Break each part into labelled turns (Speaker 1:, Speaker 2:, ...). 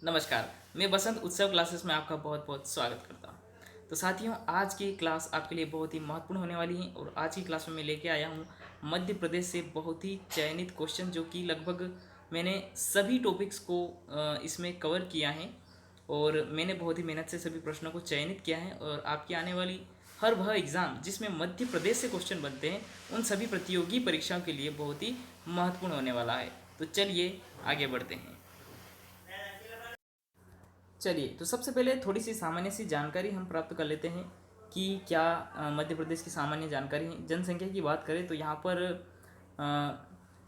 Speaker 1: नमस्कार। मैं बसंत उत्सव क्लासेस में आपका बहुत बहुत स्वागत करता हूँ। तो साथियों, आज की क्लास आपके लिए बहुत ही महत्वपूर्ण होने वाली है और आज की क्लास में मैं लेके आया हूँ मध्य प्रदेश से बहुत ही चयनित क्वेश्चन, जो कि लगभग मैंने सभी टॉपिक्स को इसमें कवर किया है और मैंने बहुत ही मेहनत से सभी प्रश्नों को चयनित किया है और आपकी आने वाली हर वह एग्ज़ाम जिसमें मध्य प्रदेश से क्वेश्चन बनते हैं, उन सभी प्रतियोगी परीक्षाओं के लिए बहुत ही महत्वपूर्ण होने वाला है। तो चलिए आगे बढ़ते हैं। चलिए, तो सबसे पहले थोड़ी सी सामान्य सी जानकारी हम प्राप्त कर लेते हैं कि क्या मध्य प्रदेश की सामान्य जानकारी है। जनसंख्या की बात करें तो यहाँ पर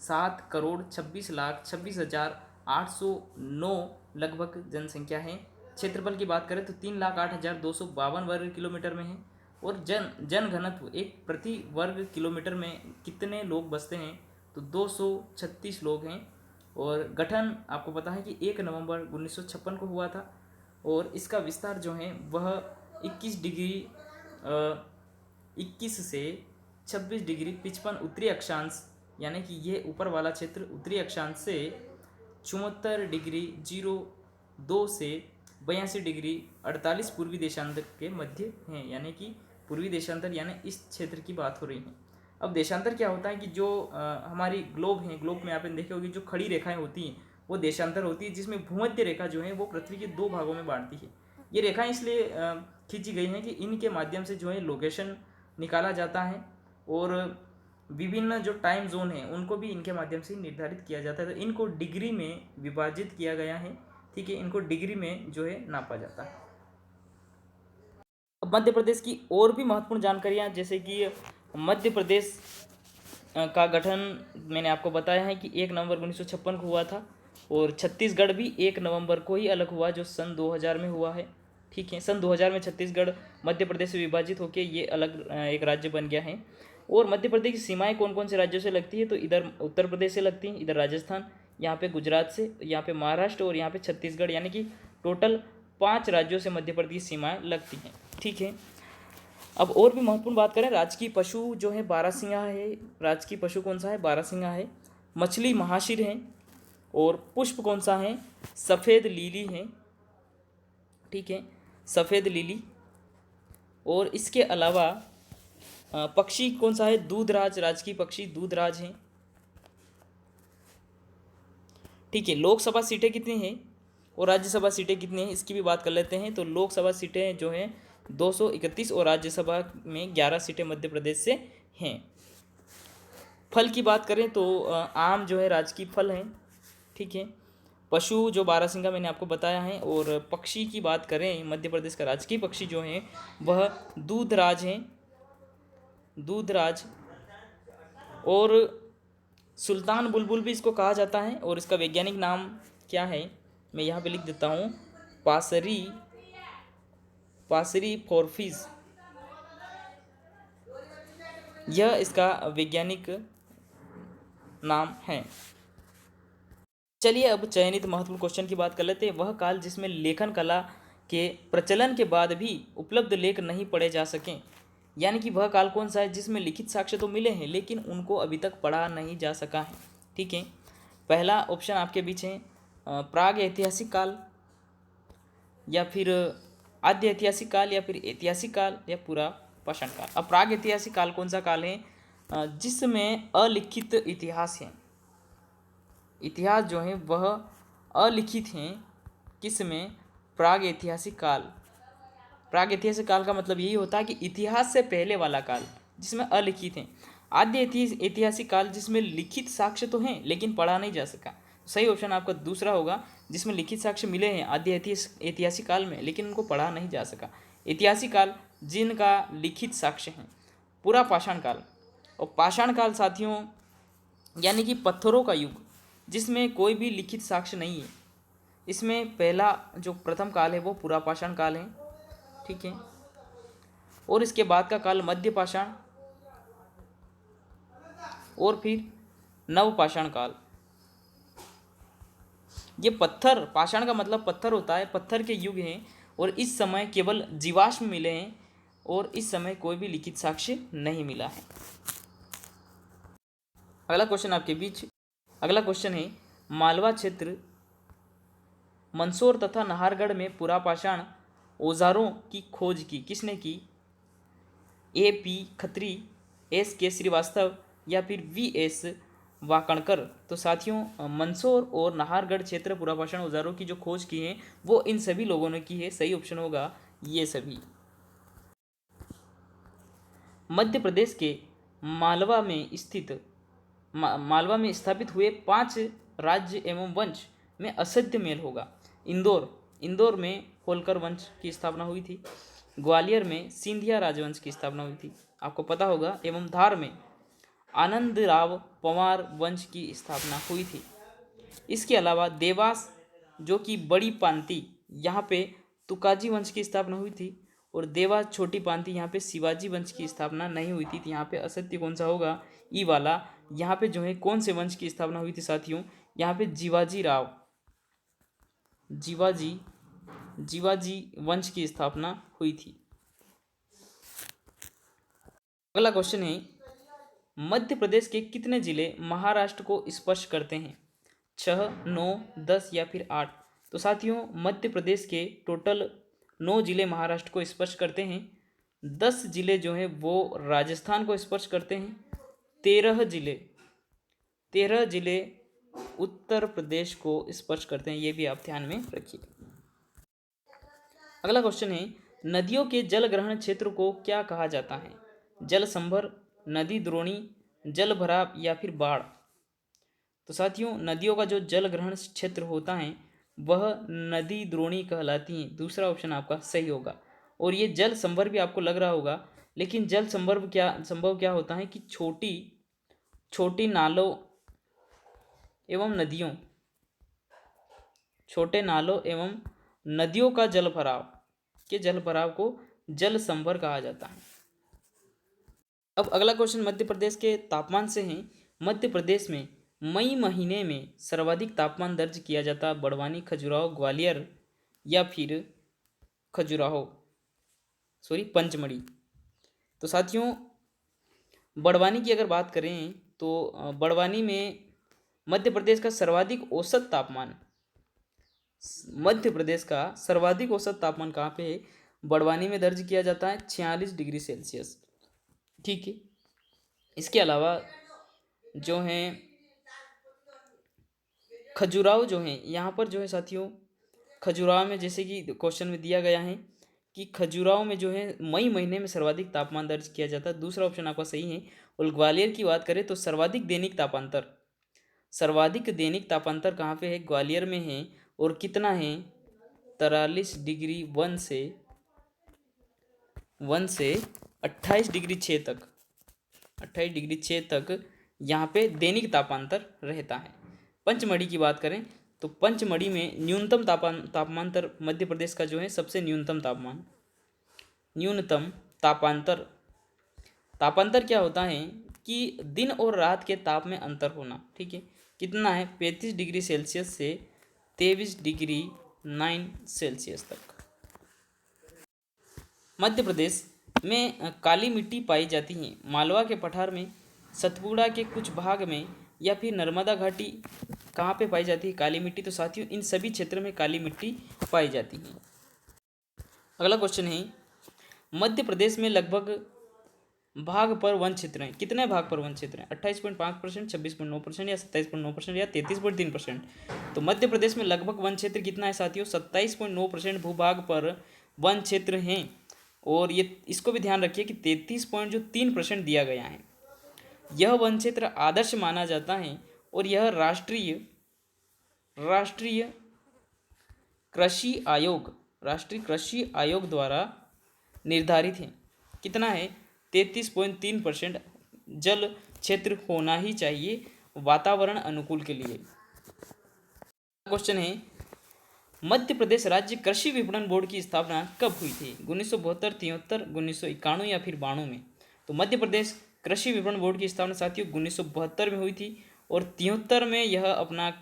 Speaker 1: 7 करोड़ 26 लाख 26 हजार 809 लगभग जनसंख्या है। क्षेत्रफल की बात करें तो 3,08,252 वर्ग किलोमीटर में है। और जनघनत्व एक प्रति वर्ग किलोमीटर में कितने लोग बसते हैं, तो 236 लोग हैं। और गठन आपको पता है कि 1 नवंबर 1956 को हुआ था और इसका विस्तार जो है वह 21 डिग्री 21 से 26 डिग्री 55 उत्तरी अक्षांश, यानी कि ये ऊपर वाला क्षेत्र उत्तरी अक्षांश से 74 डिग्री 02 से 82 डिग्री 48 पूर्वी देशांतर के मध्य हैं, यानी कि पूर्वी देशांतर यानी इस क्षेत्र की बात हो रही है। अब देशांतर क्या होता है कि जो हमारी ग्लोब है, ग्लोब में आप देखे होगी जो खड़ी रेखाएं होती हैं वो देशांतर होती है, जिसमें भूमध्य रेखा जो है वो पृथ्वी के 2 भागों में बांटती है। ये रेखाएं इसलिए खींची गई हैं कि इनके माध्यम से जो है लोकेशन निकाला जाता है और विभिन्न जो टाइम जोन है उनको भी इनके माध्यम से निर्धारित किया जाता है। तो इनको डिग्री में विभाजित किया गया है, ठीक है, इनको डिग्री में जो है नापा जाता है। अब मध्य प्रदेश की और भी महत्वपूर्ण जानकारियाँ, जैसे कि मध्य प्रदेश का गठन मैंने आपको बताया है कि 1 नवंबर 1956 को हुआ था और छत्तीसगढ़ भी 1 नवंबर को ही अलग हुआ, जो सन 2000 में हुआ है। ठीक है, सन 2000 में छत्तीसगढ़ मध्य प्रदेश से विभाजित होकर ये अलग एक राज्य बन गया है। और मध्य प्रदेश की सीमाएं कौन कौन से राज्यों से लगती है, तो इधर उत्तर प्रदेश से लगती हैं, इधर राजस्थान, यहाँ पे गुजरात से, यहाँ पे महाराष्ट्र और यहाँ पे छत्तीसगढ़, यानी कि टोटल 5 राज्यों से मध्य प्रदेश की सीमाएँ लगती हैं। ठीक है, अब और भी महत्वपूर्ण बात करें, राजकीय पशु जो है बारहसिंगा है। राजकीय पशु कौन सा है? बारहसिंगा है। मछली महाशीर है। और पुष्प कौन सा है? सफ़ेद लीली है। ठीक है, सफ़ेद लीली। और इसके अलावा पक्षी कौन सा है? दूधराज, राजकीय पक्षी दूधराज है। ठीक है, लोकसभा सीटें कितनी हैं और राज्यसभा सीटें कितनी हैं, इसकी भी बात कर लेते हैं। तो लोकसभा सीटें जो हैं 231 और राज्यसभा में 11 सीटें मध्य प्रदेश से हैं। फल की बात करें तो आम जो है राजकीय फल है। ठीक है, पशु जो बारहसिंगा मैंने आपको बताया है। और पक्षी की बात करें, मध्य प्रदेश का राजकीय पक्षी जो है वह दूधराज है, दूधराज। और सुल्तान बुलबुल भी इसको कहा जाता है और इसका वैज्ञानिक नाम क्या है, मैं यहाँ पे लिख देता हूँ, पासरी, पासरी फोर्फिस, यह इसका वैज्ञानिक नाम है। चलिए अब चयनित महत्वपूर्ण क्वेश्चन की बात कर लेते हैं। वह काल जिसमें लेखन कला के प्रचलन के बाद भी उपलब्ध लेख नहीं पढ़े जा सकें, यानी कि वह काल कौन सा है जिसमें लिखित साक्ष्य तो मिले हैं लेकिन उनको अभी तक पढ़ा नहीं जा सका है। ठीक है, पहला ऑप्शन आपके बीच है प्राग ऐतिहासिक काल, या फिर आद्य ऐतिहासिक काल, या फिर ऐतिहासिक काल, या पूरा पाषाण काल। अब प्राग ऐतिहासिक काल कौन सा काल है? जिसमें अलिखित इतिहास है। इतिहास जो है वह अलिखित हैं। किस में? प्राग ऐतिहासिक काल। प्राग ऐतिहासिक काल का मतलब यही होता है कि इतिहास से पहले वाला काल जिसमें अलिखित हैं। आद्य ऐतिहासिक काल जिसमें लिखित साक्ष्य तो हैं लेकिन पढ़ा नहीं जा सका। सही ऑप्शन आपका दूसरा होगा, जिसमें लिखित साक्ष्य मिले हैं आद्य ऐतिहासिक काल में लेकिन उनको पढ़ा नहीं जा सका। ऐतिहासिक काल जिनका लिखित साक्ष्य हैं। पूरा पाषाण काल। और पाषाण काल साथियों यानी कि पत्थरों का युग, जिसमें कोई भी लिखित साक्ष्य नहीं है। इसमें पहला जो प्रथम काल है वो पूरा पाषाण काल है। ठीक है, और इसके बाद का काल मध्य पाषाण और फिर नव पाषाण काल। ये पत्थर, पाषाण का मतलब पत्थर होता है, पत्थर के युग हैं और इस समय केवल जीवाश्म मिले हैं और इस समय कोई भी लिखित साक्ष्य नहीं मिला है। अगला क्वेश्चन आपके बीच, अगला क्वेश्चन है मालवा क्षेत्र मंदसौर तथा नाहरगढ़ में पुरापाषाण औजारों की खोज की किसने की? A.P. खत्री, S.K. श्रीवास्तव या फिर V.S. वाकणकर। तो साथियों मंदसौर और नाहरगढ़ क्षेत्र पुरापाषाण औजारों की जो खोज की है वो इन सभी लोगों ने की है। सही ऑप्शन होगा ये सभी। मध्य प्रदेश के मालवा में स्थित मालवा में स्थापित हुए 5 राज्य एवं वंश में असत्य मेल होगा। इंदौर में होलकर वंश की स्थापना हुई थी। ग्वालियर में सिंधिया राजवंश की स्थापना हुई थी, आपको पता होगा। एवं धार में आनंदराव पंवार वंश की स्थापना हुई थी। इसके अलावा देवास जो कि बड़ी पांति, यहाँ पे तुकाजी वंश की स्थापना हुई थी। और देवास छोटी पांति, यहाँ पे शिवाजी वंश की स्थापना नहीं हुई थी। तो यहाँ पे असत्य कौन सा होगा? ई वाला। यहाँ पे जो है कौन से वंश की स्थापना हुई थी साथियों? यहाँ पे जीवाजी वंश की स्थापना हुई थी। अगला क्वेश्चन है, मध्य प्रदेश के कितने जिले महाराष्ट्र को स्पर्श करते हैं? 6, 9, 10 या फिर 8? तो साथियों मध्य प्रदेश के टोटल 9 जिले महाराष्ट्र को स्पर्श करते हैं। 10 जिले जो हैं वो राजस्थान को स्पर्श करते हैं। 13 जिले उत्तर प्रदेश को स्पर्श करते हैं। ये भी आप ध्यान में रखिए। अगला क्वेश्चन है, नदियों के जल ग्रहण क्षेत्र को क्या कहा जाता है? जल संभर, नदी द्रोणी, जल भराव या फिर बाढ़? तो साथियों नदियों का जो जल ग्रहण क्षेत्र होता है वह नदी द्रोणी कहलाती हैं। दूसरा ऑप्शन आपका सही होगा। और ये जल संभर भी आपको लग रहा होगा, लेकिन जल संभव क्या होता है कि छोटी नालों एवं नदियों, छोटे नालों एवं नदियों का जल भराव को जल संभर कहा जाता है। अब अगला क्वेश्चन मध्य प्रदेश के तापमान से है। मध्य प्रदेश में मई महीने में सर्वाधिक तापमान दर्ज किया जाता बड़वानी, खजुराहो, ग्वालियर या फिर पंचमढ़ी? तो साथियों बड़वानी की अगर बात करें तो बड़वानी में मध्य प्रदेश का सर्वाधिक औसत तापमान कहाँ पे है? बड़वानी में दर्ज किया जाता है 46 डिग्री सेल्सियस। ठीक है। इसके अलावा जो है खजुराहो जो है, यहाँ पर जो है साथियों खजुराहो में जैसे कि क्वेश्चन में दिया गया है कि खजुराहो में जो है मई महीने में सर्वाधिक तापमान दर्ज किया जाता है। दूसरा ऑप्शन आपका सही है। और ग्वालियर की बात करें तो सर्वाधिक दैनिक तापांतर कहाँ पे है? ग्वालियर में है। और कितना है? 43 डिग्री 1 से 28 डिग्री 6 तक यहाँ पे दैनिक तापांतर रहता है। पंचमढ़ी की बात करें तो पंचमढ़ी में न्यूनतम तापांतर मध्य प्रदेश का जो है सबसे न्यूनतम तापांतर क्या होता है कि दिन और रात के ताप में अंतर होना। ठीक है। कितना है? 35 डिग्री सेल्सियस से 23 डिग्री 9 सेल्सियस तक। मध्य प्रदेश में काली मिट्टी पाई जाती है। मालवा के पठार में, सतपुड़ा के कुछ भाग में या फिर नर्मदा घाटी कहाँ पे पाई जाती है काली मिट्टी? तो साथियों इन सभी क्षेत्रों में काली मिट्टी पाई जाती है। अगला क्वेश्चन है, मध्य प्रदेश में लगभग भाग पर वन क्षेत्र हैं। कितने भाग पर वन क्षेत्र हैं? 28.5%, 26.9% या 27.9% या 33.3%? तो मध्य प्रदेश में लगभग वन क्षेत्र कितना है साथियों? 27.9% भूभाग पर वन क्षेत्र हैं। और ये इसको भी ध्यान रखिए कि 33.3% दिया गया है। यह वन क्षेत्र आदर्श माना जाता है और यह राष्ट्रीय कृषि आयोग द्वारा निर्धारित है। कितना है? 33.3% जल क्षेत्र होना ही चाहिए वातावरण अनुकूल के लिए। क्वेश्चन है, मध्य प्रदेश राज्य कृषि विपणन बोर्ड की स्थापना कब हुई थी? 1972, 73, 1991 या फिर 92 में? तो मध्य प्रदेश कृषि विपणन बोर्ड की स्थापना साथियों 1972 में हुई थी। और 73 में यह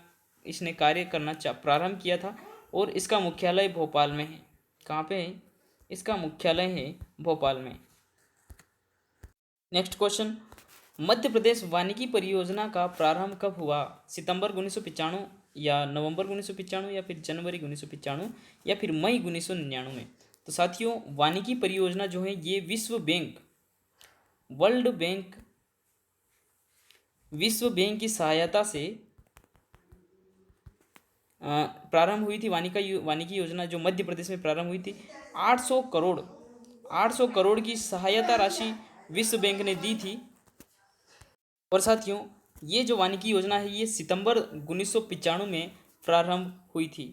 Speaker 1: इसने कार्य करना प्रारंभ किया था। और इसका मुख्यालय भोपाल में है। कहाँ पे है? इसका मुख्यालय है भोपाल में। नेक्स्ट क्वेश्चन, मध्य प्रदेश वानिकी परियोजना का प्रारंभ कब हुआ? सितंबर 1995 या नवंबर 1995 या फिर जनवरी 1995 या फिर मई 1999। तो साथियों वानिकी परियोजना जो है ये वर्ल्ड बैंक विश्व बैंक की सहायता से प्रारंभ हुई थी। वानिकी योजना जो मध्य प्रदेश में प्रारंभ हुई थी। 800 करोड़ की सहायता राशि विश्व बैंक ने दी थी। और साथियों ये जो वानिकी योजना है ये सितंबर 1995 में प्रारंभ हुई थी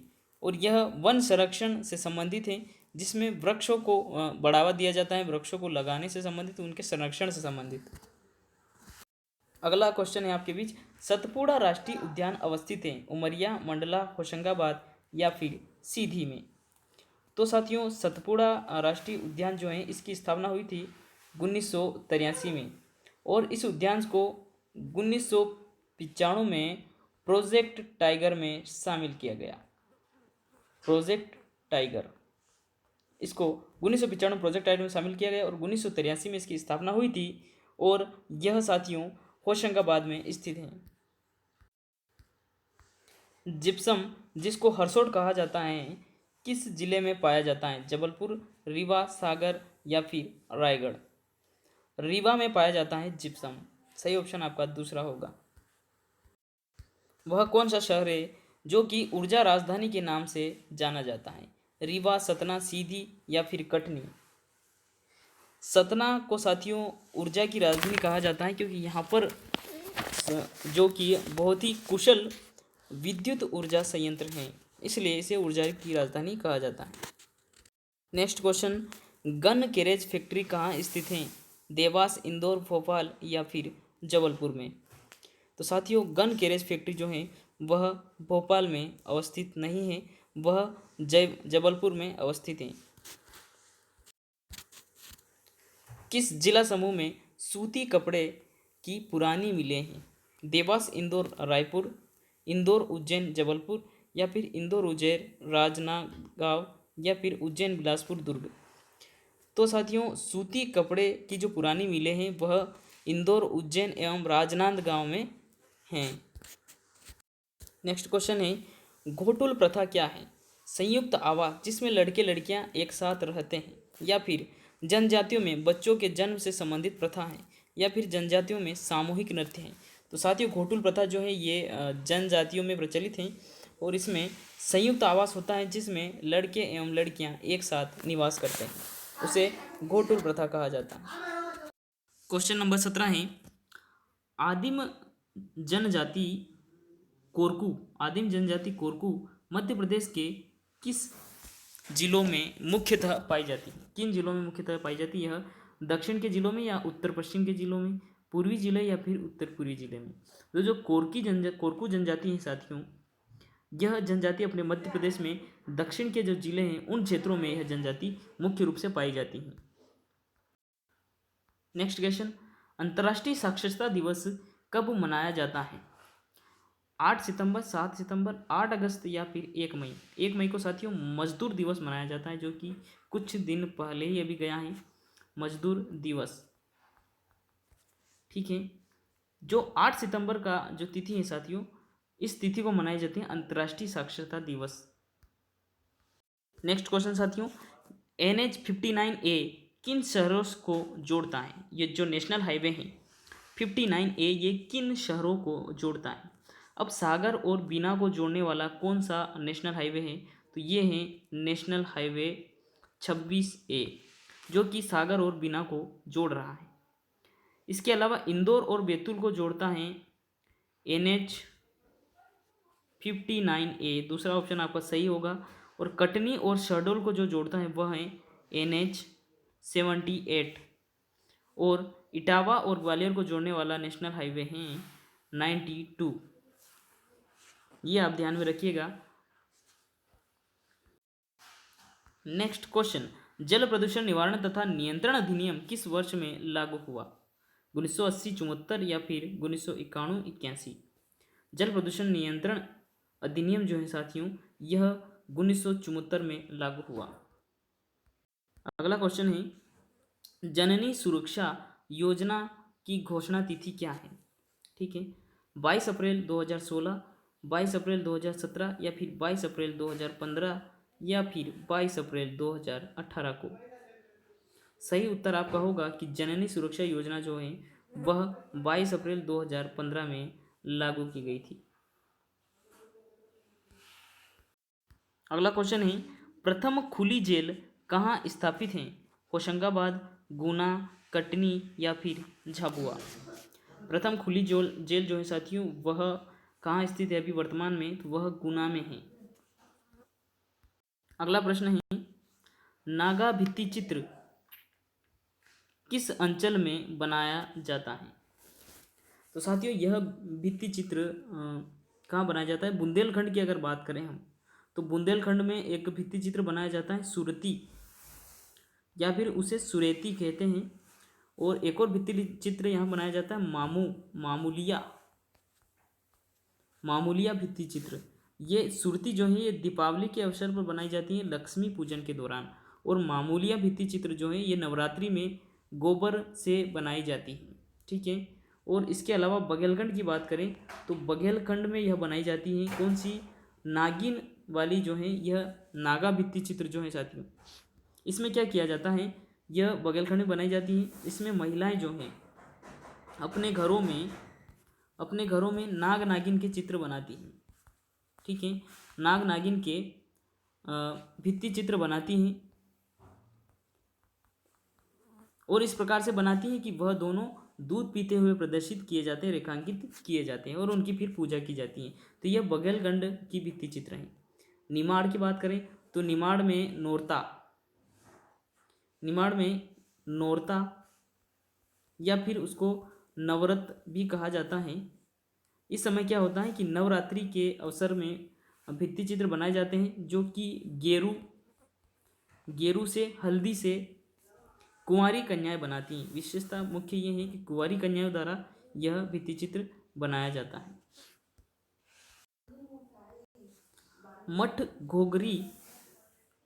Speaker 1: और यह वन संरक्षण से संबंधित है, जिसमें वृक्षों को बढ़ावा दिया जाता है, वृक्षों को लगाने से संबंधित, उनके संरक्षण से संबंधित। अगला क्वेश्चन है आपके बीच, सतपुड़ा राष्ट्रीय उद्यान अवस्थित है उमरिया, मंडला, होशंगाबाद या फिर सीधी में। तो साथियों सतपुड़ा राष्ट्रीय उद्यान जो है इसकी स्थापना हुई थी 1983 में और इस उद्यान को 1995 में प्रोजेक्ट टाइगर में शामिल किया गया। प्रोजेक्ट टाइगर इसको 1995 प्रोजेक्ट टाइगर में शामिल किया गया और 1983 में इसकी स्थापना हुई थी और यह साथियों होशंगाबाद में स्थित है। जिप्सम जिसको हरसोट कहा जाता है किस जिले में पाया जाता है? जबलपुर, रीवा, सागर या फिर रायगढ़। रीवा में पाया जाता है जिप्सम। सही ऑप्शन आपका दूसरा होगा। वह कौन सा शहर है जो कि ऊर्जा राजधानी के नाम से जाना जाता है? रीवा, सतना, सीधी या फिर कटनी। सतना को साथियों ऊर्जा की राजधानी कहा जाता है क्योंकि यहाँ पर जो कि बहुत ही कुशल विद्युत ऊर्जा संयंत्र हैं, इसलिए इसे ऊर्जा की राजधानी कहा जाता है। Next question, gun carriage factory कहाँ स्थित है? देवास, इंदौर, भोपाल या फिर जबलपुर में। तो साथियों गन कैरेज फैक्ट्री जो है वह भोपाल में अवस्थित नहीं है, वह जबलपुर में अवस्थित है। किस जिला समूह में सूती कपड़े की पुरानी मिलें हैं? देवास, इंदौर, रायपुर, इंदौर, उज्जैन, जबलपुर या फिर इंदौर, उज्जैन, राजनांदगांव या फिर उज्जैन, बिलासपुर, दुर्ग। तो साथियों सूती कपड़े की जो पुरानी मिलें हैं वह इंदौर, उज्जैन एवं राजनांदगांव में हैं। नेक्स्ट क्वेश्चन है, घोटुल प्रथा क्या है? संयुक्त आवास जिसमें लड़के लड़कियां एक साथ रहते हैं, या फिर जनजातियों में बच्चों के जन्म से संबंधित प्रथा है, या फिर जनजातियों में सामूहिक नृत्य है। तो साथियों घोटुल प्रथा जो है ये जनजातियों में प्रचलित है और इसमें संयुक्त आवास होता है जिसमें लड़के एवं लड़कियां एक साथ निवास करते हैं, उसे घोटुल प्रथा कहा जाता है। क्वेश्चन नंबर 17 है, आदिम जनजाति कोरकू मध्य प्रदेश के किस जिलों में मुख्यतः पाई जाती है? किन जिलों में मुख्यतः पाई जाती है? यह दक्षिण के जिलों में या उत्तर पश्चिम के जिलों में, पूर्वी जिले या फिर उत्तर पूर्वी जिले में। तो जो कोरकू जनजाति है साथियों, यह जनजाति अपने मध्य प्रदेश में दक्षिण के जो जिले हैं उन क्षेत्रों में यह जनजाति मुख्य रूप से पाई जाती है। नेक्स्ट क्वेश्चन, अंतर्राष्ट्रीय साक्षरता दिवस कब मनाया जाता है? 8 सितंबर, 7 सितंबर, 8 अगस्त या फिर 1 मई। 1 मई को साथियों मजदूर दिवस मनाया जाता है, जो कि कुछ दिन पहले ही अभी गया है, मजदूर दिवस। ठीक है, जो 8 सितंबर का जो तिथि है साथियों, इस तिथि को मनाई जाती है अंतर्राष्ट्रीय साक्षरता दिवस। नेक्स्ट क्वेश्चन साथियों, NH 59A किन शहरों को जोड़ता है? ये जो नेशनल हाईवे है 59A ये किन शहरों को जोड़ता है? अब सागर और बीना को जोड़ने वाला कौन सा नेशनल हाईवे है? तो ये है नेशनल हाईवे 26A, जो कि सागर और बीना को जोड़ रहा है। इसके अलावा इंदौर और बैतूल को जोड़ता है NH 59A, दूसरा ऑप्शन आपका सही होगा। और कटनी और शहडोल को जो जोड़ता है वह है NH 78। और इटावा और ग्वालियर को जोड़ने वाला नेशनल हाईवे है 92। ये आप ध्यान में रखिएगा। नेक्स्ट क्वेश्चन, जल प्रदूषण निवारण तथा नियंत्रण अधिनियम किस वर्ष में लागू हुआ? 1980, 74 या फिर 1991, 81। जल प्रदूषण नियंत्रण अधिनियम जो है साथियों यह 1974 में लागू हुआ। अगला क्वेश्चन है, जननी सुरक्षा योजना की घोषणा तिथि क्या है? ठीक है, 22 अप्रैल 2016, 22 अप्रैल 2017 या फिर 22 अप्रैल 2015 या फिर 22 अप्रैल 2018 को? सही उत्तर आपका होगा कि जननी सुरक्षा योजना जो है वह 22 अप्रैल 2015 में लागू की गई थी। अगला क्वेश्चन है, प्रथम खुली जेल कहाँ स्थापित है? होशंगाबाद, गुना, कटनी या फिर झाबुआ? प्रथम खुली जेल जो है साथियों वह कहाँ स्थित है अभी वर्तमान में? तो वह गुना में है। अगला प्रश्न है, नागा भित्ति चित्र किस अंचल में बनाया जाता है? तो साथियों यह भित्ति चित्र कहाँ बनाया जाता है? बुंदेलखंड की अगर बात करें हम तो बुंदेलखंड में एक भित्ति चित्र बनाया जाता है सुरती, या फिर उसे सुरेती कहते हैं। और एक और भित्ति चित्र यहाँ बनाया जाता है मामूलिया भित्ति चित्र। ये सुरती जो है ये दीपावली के अवसर पर बनाई जाती है लक्ष्मी पूजन के दौरान, और मामूलिया भित्ति चित्र जो है ये नवरात्रि में गोबर से बनाई जाती है। ठीक है। और इसके अलावा बघेलखंड की बात करें तो बघेलखंड में यह बनाई जाती है कौन सी? नागिन वाली जो है यह नागा भित्ति चित्र जो है साथियों, इसमें क्या किया जाता है? यह बघेलखंड में बनाई जाती है। इसमें महिलाएं जो हैं अपने घरों में नाग नागिन के चित्र बनाती हैं। ठीक है, नाग नागिन के भित्ति चित्र बनाती हैं और इस प्रकार से बनाती हैं कि वह दोनों दूध पीते हुए प्रदर्शित किए जाते हैं, रेखांकित किए जाते हैं और उनकी फिर पूजा की जाती है। तो यह बघेलखंड की भित्ति चित्र हैं। निमाड़ की बात करें तो निमाड़ में नोरता या फिर उसको नवरत भी कहा जाता है। इस समय क्या होता है कि नवरात्रि के अवसर में भित्ति चित्र बनाए जाते हैं जो कि गेरू से हल्दी से कुंवारी कन्याएं बनाती हैं। विशेषता मुख्य ये है कि कुंवारी कन्याओं द्वारा यह भित्ति चित्र बनाया जाता है। मठ घोघरी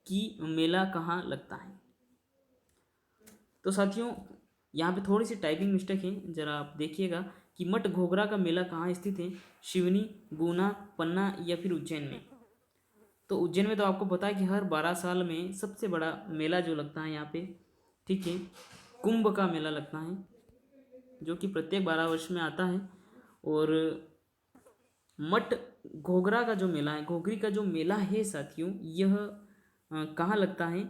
Speaker 1: की मेला कहाँ लगता है? तो साथियों यहाँ पे थोड़ी सी टाइपिंग मिस्टेक है, जरा आप देखिएगा कि मठ घोघरा का मेला कहाँ स्थित है? शिवनी, गुना, पन्ना या फिर उज्जैन में? तो उज्जैन में तो आपको पता है कि हर 12 साल में सबसे बड़ा मेला जो लगता है यहाँ पे, ठीक है, कुंभ का मेला लगता है जो कि प्रत्येक 12 वर्ष में आता है। और मठ घोघरा का जो मेला है, घोघरी का जो मेला है साथियों, यह कहाँ लगता है?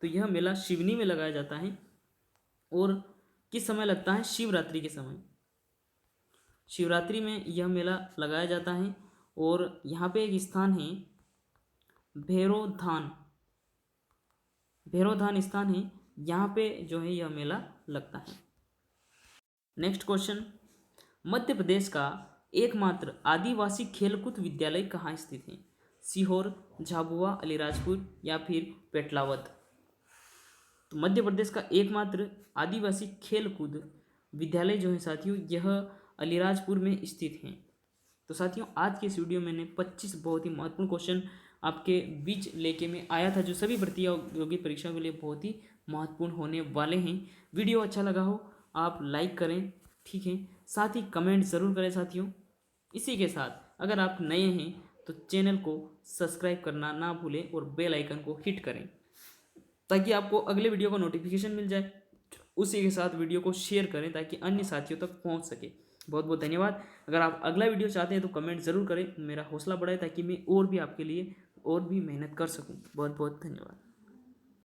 Speaker 1: तो यह मेला शिवनी में लगाया जाता है। और किस समय लगता है? शिवरात्रि के समय। शिवरात्रि में यह मेला लगाया जाता है। और यहाँ पे एक स्थान है भैरोधान स्थान है, यहाँ पे जो है यह मेला लगता है। नेक्स्ट क्वेश्चन, मध्य प्रदेश का एकमात्र आदिवासी खेलकूद विद्यालय कहाँ स्थित है? सीहोर, झाबुआ, अलीराजपुर या फिर पेटलावद? तो मध्य प्रदेश का एकमात्र आदिवासी खेलकूद विद्यालय जो है साथियों यह अलीराजपुर में स्थित है। तो साथियों आज के इस वीडियो में मैंने 25 बहुत ही महत्वपूर्ण क्वेश्चन आपके बीच लेके मैं आया था जो सभी प्रतियोगी परीक्षाओं के लिए बहुत ही महत्वपूर्ण होने वाले हैं। वीडियो अच्छा लगा हो आप लाइक करें, ठीक है, साथ ही कमेंट ज़रूर करें साथियों। इसी के साथ अगर आप नए हैं तो चैनल को सब्सक्राइब करना ना भूलें और बेल आइकन को हिट करें ताकि आपको अगले वीडियो का नोटिफिकेशन मिल जाए। उसी के साथ वीडियो को शेयर करें ताकि अन्य साथियों तक पहुंच सके। बहुत बहुत धन्यवाद। अगर आप अगला वीडियो चाहते हैं तो कमेंट ज़रूर करें, मेरा हौसला बढ़ाए ताकि मैं और भी आपके लिए और भी मेहनत कर सकूं। बहुत बहुत धन्यवाद।